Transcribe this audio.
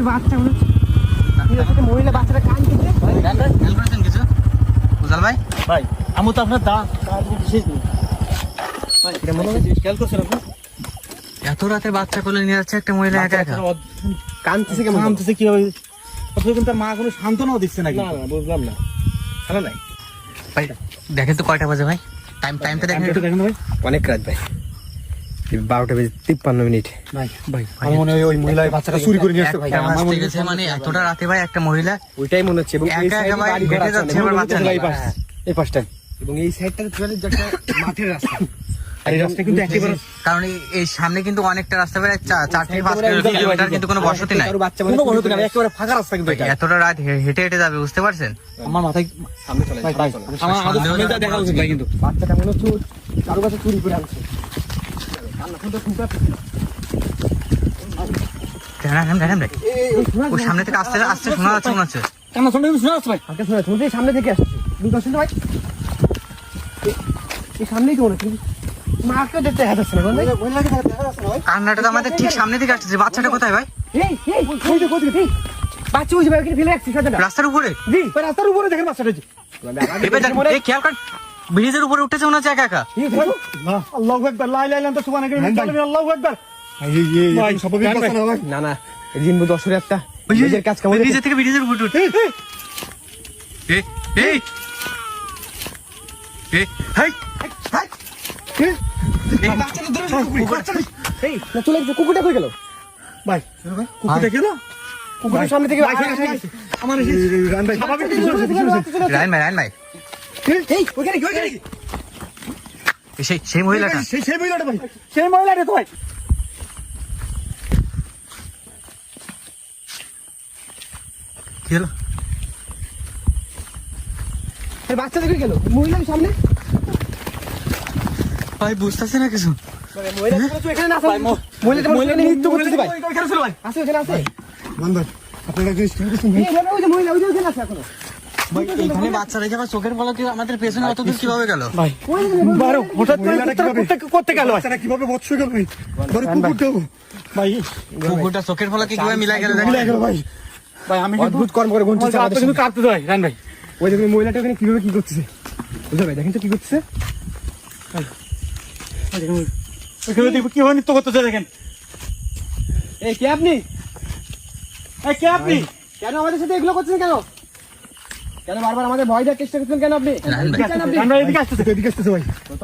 বাচ্চা মনে হচ্ছে মহিলা বাচ্চাটা কাঁদছে কিছু বুঝাল ভাই ভাই আমি তো আপনার বিশেষ নেই ভাই এটা মনে হচ্ছে খেয়াল করছেন আপনি এত রাতে বাচ্চা কোলে নিয়ে যাচ্ছে একটা মহিলা একা একা কাঁদতেছে কেমন কাঁদতেছে কিভাবে অথচ কিন্তু তার মা কোনো সান্ত্বনাও দিচ্ছে নাকি না বুঝলাম না ভালো নাই ভাই দেখেন তো কয়টা বাজে ভাই টাইমটা দেখেন একটু। দেখেন ভাই অনেক রাত ভাই 12:53 ভাই ভাই আমার মনে হয় ওই মহিলা বাচ্চাটা চুরি করে নিয়ে আসছে ভাই একটা আমার বাস মনে থেকে গেছে, মানে এতটা রাতে ভাই একটা মহিলা ওইটাই মনে হচ্ছে এবং এই একা একা সাইডে ভাই বাড়ি ঘর হেঁটে আছে যাচ্ছে, অনেক। আবার বাচ্চা নিয়ে। এই পাশটা এবং এই সাইডটা চলে যাচ্ছে মাঠের রাস্তা আর এই রাস্তা কিন্তু একেবারে কারণ এই সামনে কিন্তু অনেকটা রাস্তা বেড়ে 4-5 কিলোমিটার কিন্তু কোনো বসতি নাই। কারো বাচ্চা কোনো বসতি না একেবারে ফাঁকা রাস্তা কিন্তু এটা এতটা রাত হেঁটে হেঁটে যাবে বুঝতে পারছেন? আমার মাথায় সামনে চলে ভাই ভাই আমার আমাদের সামনেটা দেখা উচিত ভাই কিন্তু বাচ্চাটা মনে হচ্ছে কারো কাছে চুরি করে আনছে কান্না শুনতে শুনতে দেখেন ভাই ওই সামনে থেকে আস্তে আস্তে শোনা যাচ্ছে মনে হচ্ছে। কান্না শুনতে কিন্তু শোনা যাচ্ছে ভাই আগে শোনা শুনতে সামনে থেকে আসছে দুটো শুনতে ভাই এই সামনেই তো মনে হচ্ছে মাকে দেখতে হাঁটাচ্ছে না ভাই দেখা যাচ্ছে না ভাই কান্নাটা তো আমাদের ঠিক সামনে থেকে আসছে। বাচ্চাটা কোথায় ভাই? এই বাচ্চা বুঝে ভাই ফেলে রাখছি সাজাটা রাস্তার উপরে? জি ভাই রাস্তার উপরে দেখেন বাচ্চাটা জি এবার দেখেন, এই খেয়াল কর ব্রিজের উপরে উঠেছে মনে হচ্ছে একা একা। আল্লাহু আকবার লা ইলাহা ইল্লাল্লাহ সুবহানাকা আল্লাহু আকবার ভাই স্বাভাবিক কথা না ভাই না দিন দশরে একটা নিজের কাজ কাম ব্রিজের থেকে ব্রিজের উপরে উঠে এই এই এই হাই এই না চলে গেছে কুকুরটা কই গেল ভাই কুকুরটা গেল কুকুরের সামনে থেকে আমার রান ভাই স্বাভাবিক রায়ন ভাই এই ওখানে সেই মহিলাটা সেই মহিলাটা ভাই সেই মহিলাটা তো ভাই কি হলো? এই বাচ্চা দেখে গেল মহিলার সামনে ভাই বুঝতেছে না কিছু। মহিলা তো এখানে না আছে মহিলা নৃত্য করতেছে ভাই ওইখানে ছিল ভাই আছে এখানে আছে বান্দর আপনারা কি শুনতেছেন এই ওই যে মহিলা ওই যে ওখানে আছে এখনো ভাই এইখানে বাচ্চা রেখে আবার চোখের পলকে আমাদের পেছনে অত দূর কিভাবে গেল? ভাই বারো হঠাৎ করতে গেল বাচ্চাটা কিভাবে বৎস গেল ভাই বারো কুকুরটা ভাই কুকুরটা চোখের পলকে কিভাবে মিলাই গেল মিলে দেখেন? গেল ভাই ভাই আমি অদ্ভুত কর্ম করে গুনছে আপনি কিন্তু কাঁদতে ভাই রান ভাই ওই দেখুন মহিলাটা ওখানে কিভাবে কি করতেছে বুঝতে ভাই দেখেন তো কি করতেছে ওইখানে দেখবো কিভাবে নৃত্য করতেছে দেখেন এই কে আপনি কে আপনি কেন আমাদের সাথে এগুলো করছেন কেন বারবার আমাদের ভয় দেওয়ার চেষ্টা করছেন কেন আপনি রান ভাই কেন আপনি আমরা এদিকে আসতেছে ভাই